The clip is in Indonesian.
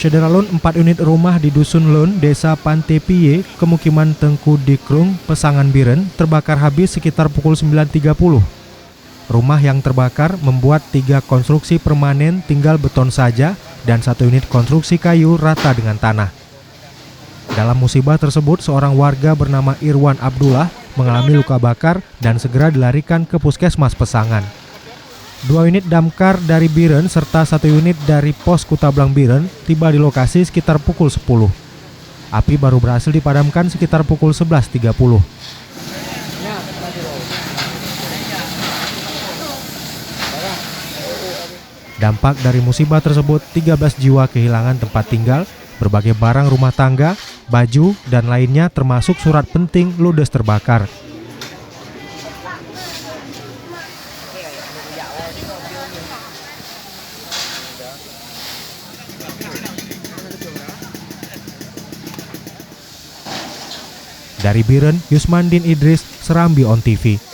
Sederalun 4 unit rumah di Dusun Lun, Desa Pantepiye, Kemukiman Tengku Dikrung, Pesangan Biren, terbakar habis sekitar pukul 9.30. Rumah yang terbakar membuat 3 konstruksi permanen tinggal beton saja dan 1 unit konstruksi kayu rata dengan tanah. Dalam musibah tersebut, seorang warga bernama Irwan Abdullah mengalami luka bakar dan segera dilarikan ke Puskesmas Pesangan. 2 unit damkar dari Biren serta 1 unit dari Pos Kutablang Biren tiba di lokasi sekitar pukul 10. Api baru berhasil dipadamkan sekitar pukul 11.30. Dampak dari musibah tersebut, 13 jiwa kehilangan tempat tinggal, berbagai barang rumah tangga, baju, dan lainnya termasuk surat penting ludes terbakar. Dari Biren, Yusmandin Idris, Serambi On TV.